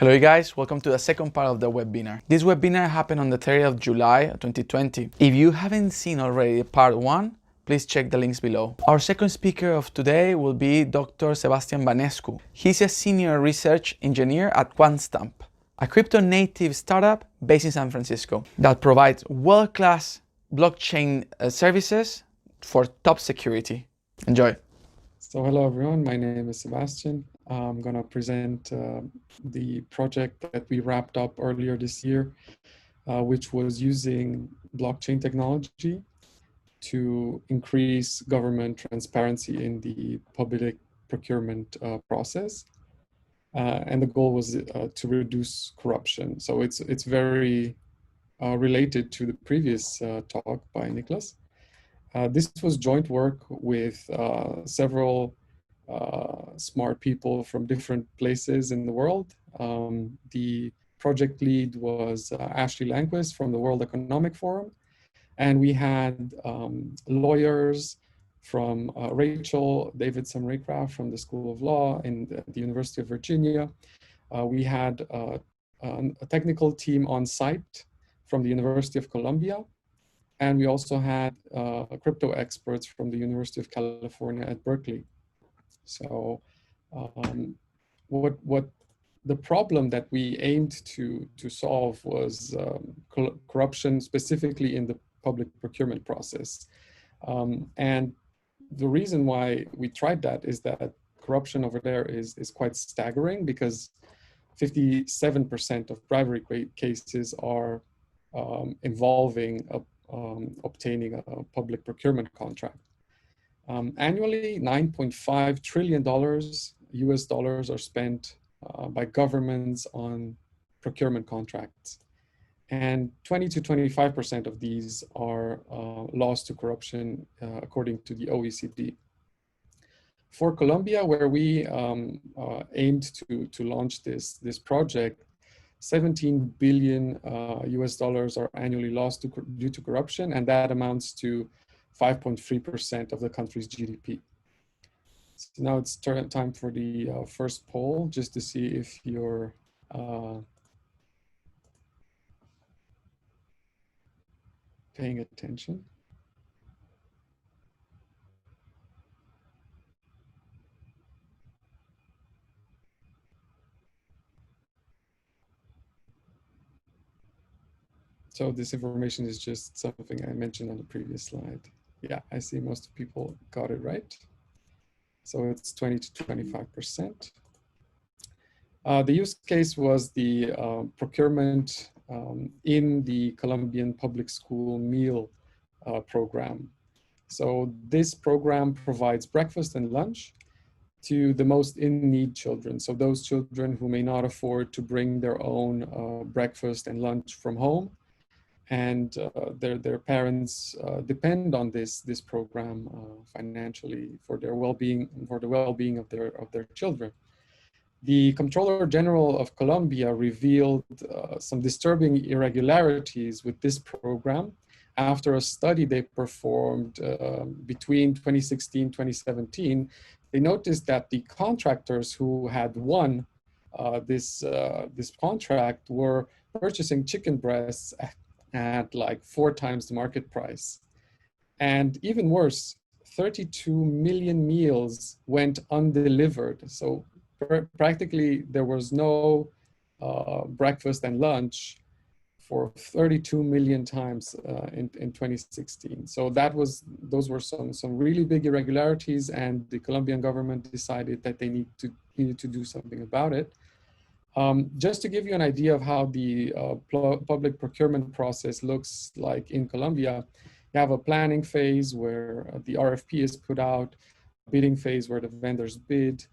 Hello you guys, welcome to the second part of the webinar. This webinar happened on the 30th of July 2020. If you haven't seen already part 1, please check the links below. Our second speaker of today will be Dr. Sebastian Banescu. He's a senior research engineer at cont'd, a crypto-native startup based in San Francisco that provides world-class blockchain services for top security. Enjoy. So hello everyone, my name is Sebastian. I'm going to present the project that we wrapped up earlier this year, which was using blockchain technology to increase government transparency in the public procurement process. And the goal was to reduce corruption. So it's very related to the previous talk by Nicholas. This was joint work with several smart people from different places in the world. The project lead was Ashley Lanquist from the World Economic Forum. And we had lawyers from Rachel Davidson-Raycraft from the School of Law in the University of Virginia. We had a technical team on site from the University of Columbia. And we also had crypto experts from the University of California at Berkeley. So what the problem that we aimed to solve was corruption, specifically in the public procurement process. And the reason why we tried that is that corruption over there is quite staggering, because 57% of bribery cases are involving obtaining a public procurement contract. Annually, $9.5 trillion US dollars are spent by governments on procurement contracts. And 20 to 25% of these are lost to corruption, according to the OECD. For Colombia, where we aimed to launch this project, 17 billion US dollars are annually lost due to corruption, and that amounts to 5.3% of the country's GDP. So now it's time for the first poll, just to see if you're paying attention. So this information is just something I mentioned on the previous slide. Yeah, I see most people got it right. So it's 20 to 25%. The use case was the procurement in the Colombian public school meal program. So this program provides breakfast and lunch to the most in-need children. So those children who may not afford to bring their own breakfast and lunch from home, and their parents depend on this program financially for their well-being, for the well-being of their children. The Comptroller General of Colombia revealed some disturbing irregularities with this program after a study they performed between 2016 and 2017. They noticed that the contractors who had won this contract were purchasing chicken breasts at like 4 times the market price. And even worse, 32 million meals went undelivered. So practically there was no breakfast and lunch for 32 million times in 2016. So those were some really big irregularities, and the Colombian government decided that they needed to do something about it. Just to give you an idea of how the public procurement process looks like in Colombia, you have a planning phase where the RFP is put out, a bidding phase where the vendors bid.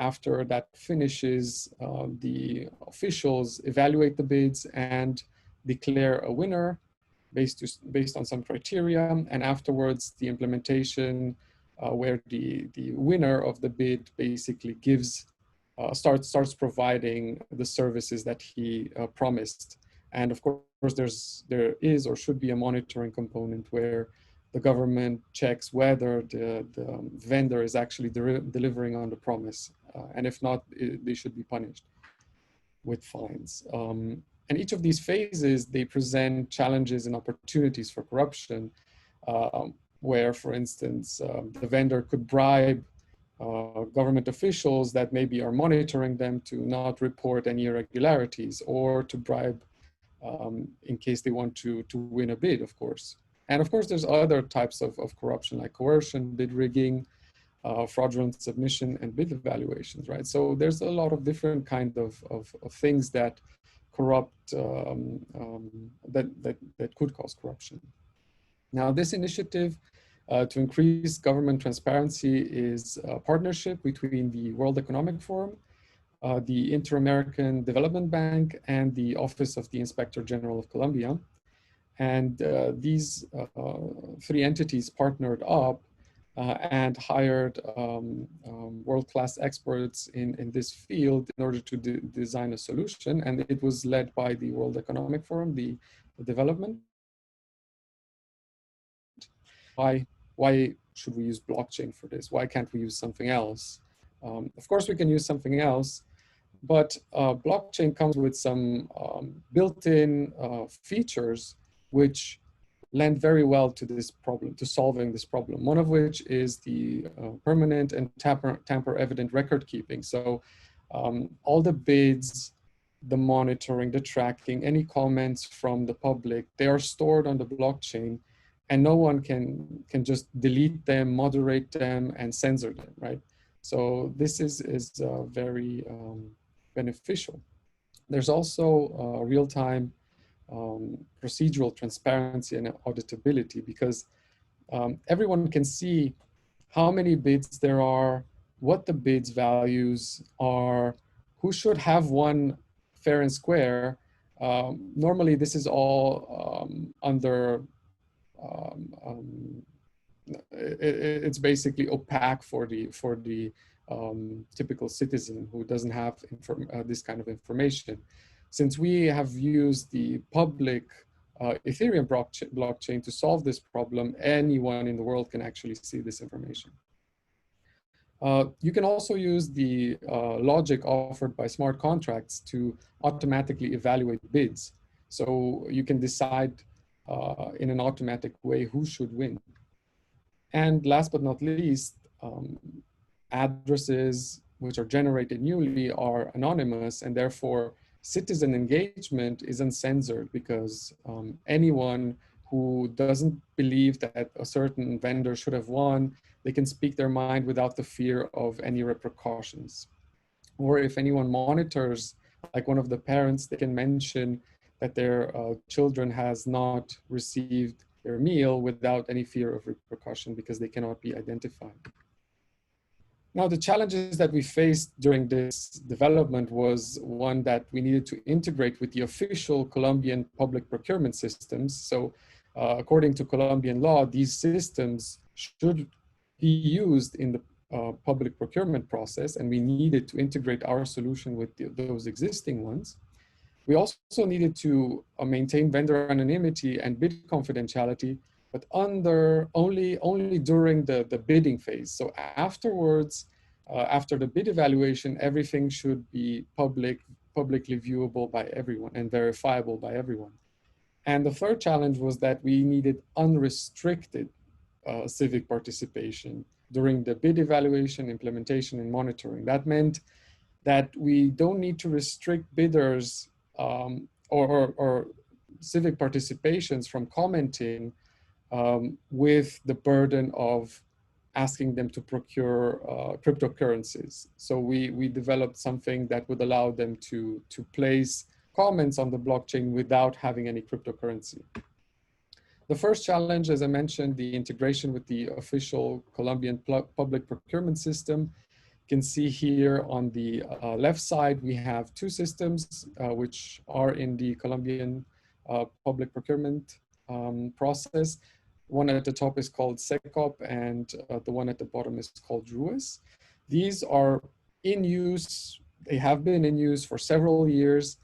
After that finishes, the officials evaluate the bids and declare a winner based on some criteria. And afterwards, the implementation where the winner of the bid basically starts providing the services that he promised. And of course, there is or should be a monitoring component where the government checks whether the vendor is actually delivering on the promise. And if not, they should be punished. with fines. And each of these phases, they present challenges and opportunities for corruption, where, for instance, the vendor could bribe government officials that maybe are monitoring them to not report any irregularities, or to bribe in case they want to win a bid, of course. And of course, there's other types of corruption like coercion, bid rigging, fraudulent submission, and bid evaluations, right? So there's a lot of different kind of things that corrupt, that could cause corruption. Now, this initiative to increase government transparency is a partnership between the World Economic Forum, the Inter-American Development Bank, and the Office of the Inspector General of Colombia. And these three entities partnered up and hired world-class experts in this field in order to design a solution. And it was led by the World Economic Forum, the development. Why should we use blockchain for this? Why can't we use something else? Of course, we can use something else, but blockchain comes with some built-in features which lend very well to this problem, to solving this problem. One of which is the permanent and tamper-evident record keeping. So all the bids, the monitoring, the tracking, any comments from the public, they are stored on the blockchain, and no one can just delete them, moderate them, and censor them, right? So this is very beneficial. There's also real-time procedural transparency and auditability, because everyone can see how many bids there are, what the bids values are, who should have won fair and square. Normally, this is all under, it's basically opaque for the typical citizen who doesn't have this kind of information. Since we have used the public Ethereum blockchain to solve this problem, anyone in the world can actually see this information. You can also use the logic offered by smart contracts to automatically evaluate bids. So you can decide in an automatic way who should win. And last but not least, addresses which are generated newly are anonymous, and therefore citizen engagement is uncensored, because anyone who doesn't believe that a certain vendor should have won, they can speak their mind without the fear of any repercussions. Or if anyone monitors, like one of the parents, they can mention that their children has not received their meal without any fear of repercussion, because they cannot be identified. Now, the challenges that we faced during this development was one that we needed to integrate with the official Colombian public procurement systems. So according to Colombian law, these systems should be used in the public procurement process, and we needed to integrate our solution with those existing ones. We also needed to maintain vendor anonymity and bid confidentiality, but only during the bidding phase. So afterwards, after the bid evaluation, everything should be publicly viewable by everyone and verifiable by everyone. And the third challenge was that we needed unrestricted civic participation during the bid evaluation, implementation, and monitoring. That meant that we don't need to restrict bidders or civic participations from commenting with the burden of asking them to procure cryptocurrencies. So we developed something that would allow them to place comments on the blockchain without having any cryptocurrency. The first challenge, as I mentioned, the integration with the official Colombian public procurement system. You can see here on the left side, we have two systems which are in the Colombian public procurement process. One at the top is called SECOP, and the one at the bottom is called RUES. These are in use, they have been in use for several years,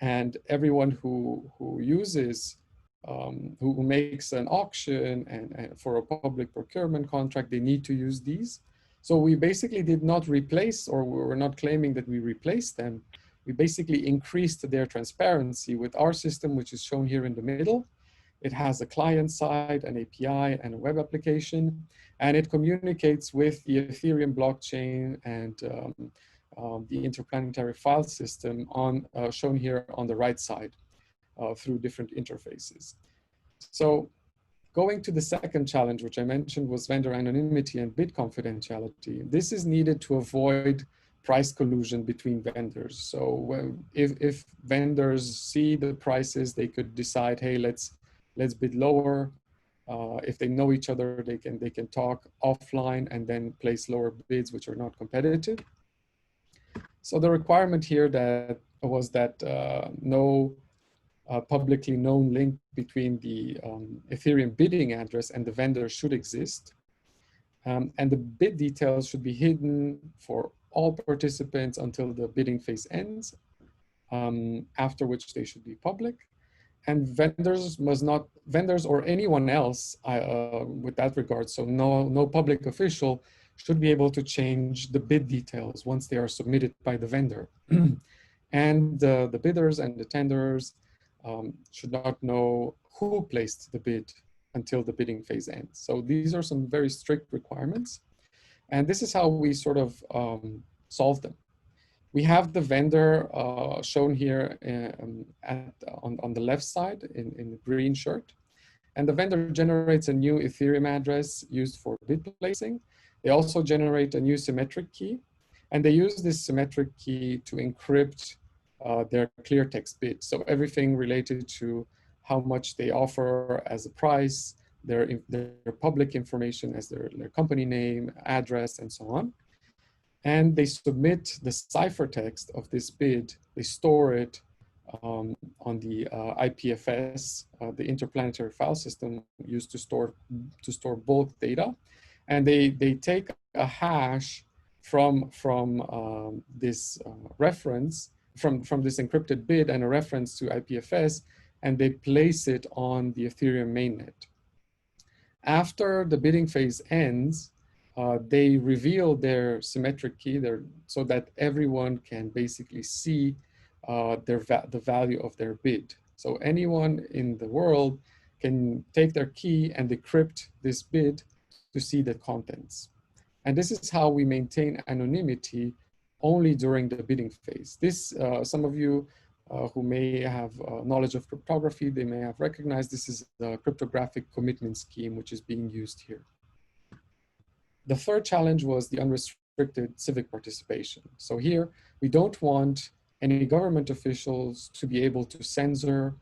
and everyone who uses, who makes an auction and for a public procurement contract, they need to use these. So we basically did not replace, or we were not claiming that we replaced them. we basically increased their transparency with our system, which is shown here in the middle. It has a client side, an API, and a web application, and it communicates with the Ethereum blockchain and the interplanetary file system shown here on the right side through different interfaces. So going to the second challenge, which I mentioned, was vendor anonymity and bid confidentiality. This is needed to avoid price collusion between vendors. So if vendors see the prices, they could decide, hey, let's bid lower. If they know each other, they can talk offline and then place lower bids, which are not competitive. So the requirement here was that no publicly known link between the Ethereum bidding address and the vendor should exist. And the bid details should be hidden for all participants until the bidding phase ends, after which they should be public. And vendors or anyone else with that regard, so no public official should be able to change the bid details once they are submitted by the vendor. And the bidders and the tenders should not know who placed the bid until the bidding phase ends. So these are some very strict requirements. And this is how we sort of solve them. We have the vendor shown here on the left side in the green shirt. And the vendor generates a new Ethereum address used for bid placing. They also generate a new symmetric key. And they use this symmetric key to encrypt their clear text bid. So everything related to how much they offer as a price, their public information as their company name, address, and so on. And they submit the ciphertext of this bid. They store it on the IPFS, the interplanetary file system used to store both data. And they take a hash from this reference, from this encrypted bid and a reference to IPFS, and they place it on the Ethereum mainnet. After the bidding phase ends, they reveal their symmetric key so that everyone can basically see the value of their bid. So anyone in the world can take their key and decrypt this bid to see the contents. And this is how we maintain anonymity only during the bidding phase. This, some of you who may have knowledge of cryptography, they may have recognized this is the cryptographic commitment scheme which is being used here. The third challenge was the unrestricted civic participation. So here, we don't want any government officials to be able to censor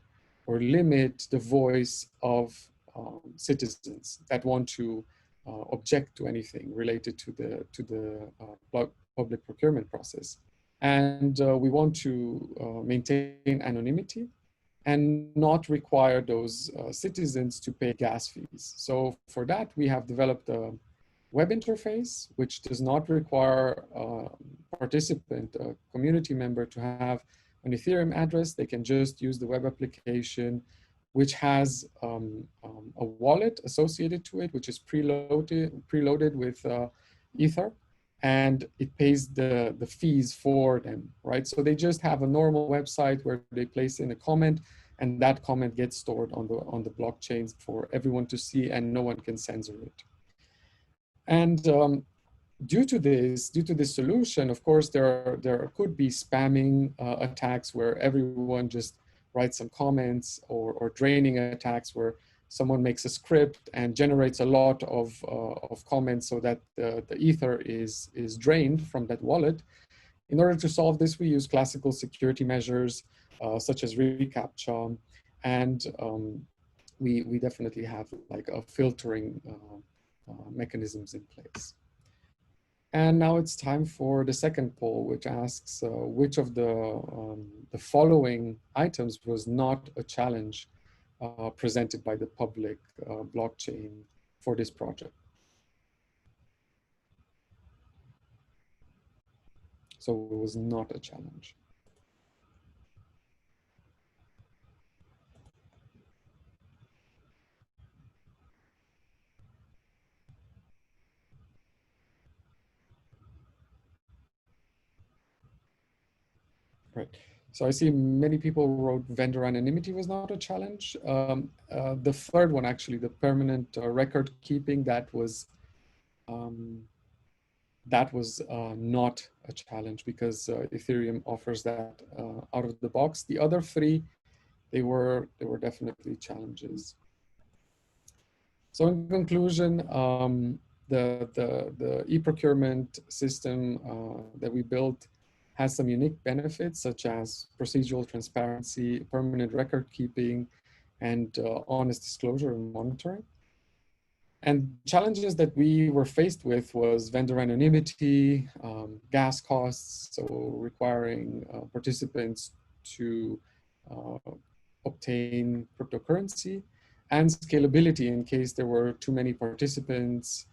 or limit the voice of citizens that want to object to anything related to the public procurement process. And we want to maintain anonymity and not require those citizens to pay gas fees. So for that, we have developed a web interface, which does not require a participant, a community member, to have an Ethereum address. They can just use the web application, which has a wallet associated to it, which is preloaded with Ether, and it pays the fees for them, right? So they just have a normal website where they place in a comment, and that comment gets stored on the blockchain for everyone to see, and no one can censor it. And due to this solution, of course, there could be spamming attacks where everyone just writes some comments, or draining attacks where someone makes a script and generates a lot of comments so that the Ether is drained from that wallet. In order to solve this, we use classical security measures such as reCAPTCHA, and we definitely have like a filtering mechanisms in place. And now it's time for the second poll, which asks which of the following items was not a challenge presented by the public blockchain for this project. So it was not a challenge. Right. So I see many people wrote vendor anonymity was not a challenge. The third one, actually, the permanent record keeping, that was not a challenge because Ethereum offers that out of the box. The other three, they were definitely challenges. So in conclusion, the e-procurement system that we built has some unique benefits, such as procedural transparency, permanent record keeping, and honest disclosure and monitoring. And challenges that we were faced with was vendor anonymity, gas costs, so requiring participants to obtain cryptocurrency, and scalability in case there were too many participants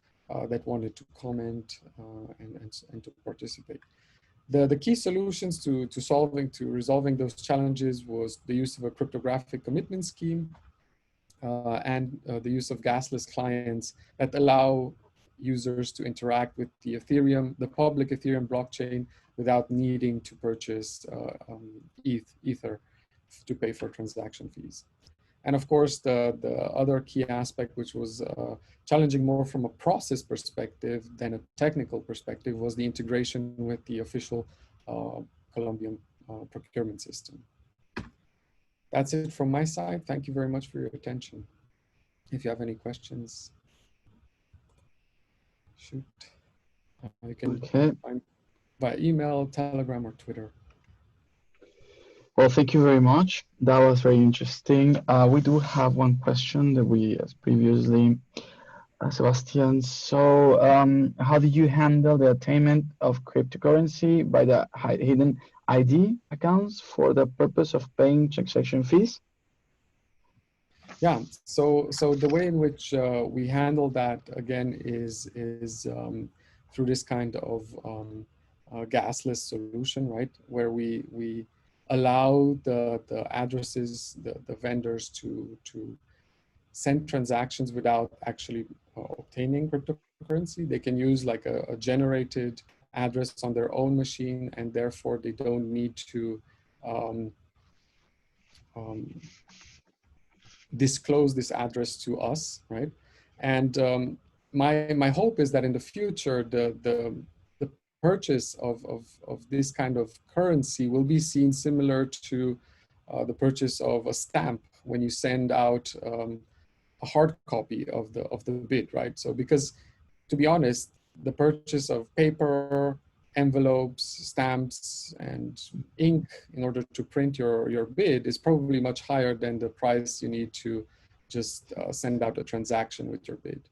that wanted to comment and to participate. The key solutions to resolving those challenges was the use of a cryptographic commitment scheme and the use of gasless clients that allow users to interact with the public Ethereum blockchain without needing to purchase Ether to pay for transaction fees. And of course, the other key aspect, which was challenging more from a process perspective than a technical perspective, was the integration with the official Colombian procurement system. That's it from my side. Thank you very much for your attention. If you have any questions, shoot. You can find by email, Telegram, or Twitter. Well, thank you very much. That was very interesting. We do have one question that we asked previously, Sebastian. So how do you handle the attainment of cryptocurrency by the hidden ID accounts for the purpose of paying transaction fees? Yeah, so the way in which we handle that, again, is through this kind of gasless solution, right? Where we allow the addresses, the vendors to send transactions without actually obtaining cryptocurrency. They can use like a generated address on their own machine, and therefore they don't need to disclose this address to us, right? And my hope is that in the future, the purchase of this kind of currency will be seen similar to the purchase of a stamp when you send out a hard copy of the bid, right? So because, to be honest, the purchase of paper, envelopes, stamps, and ink in order to print your bid is probably much higher than the price you need to just send out a transaction with your bid.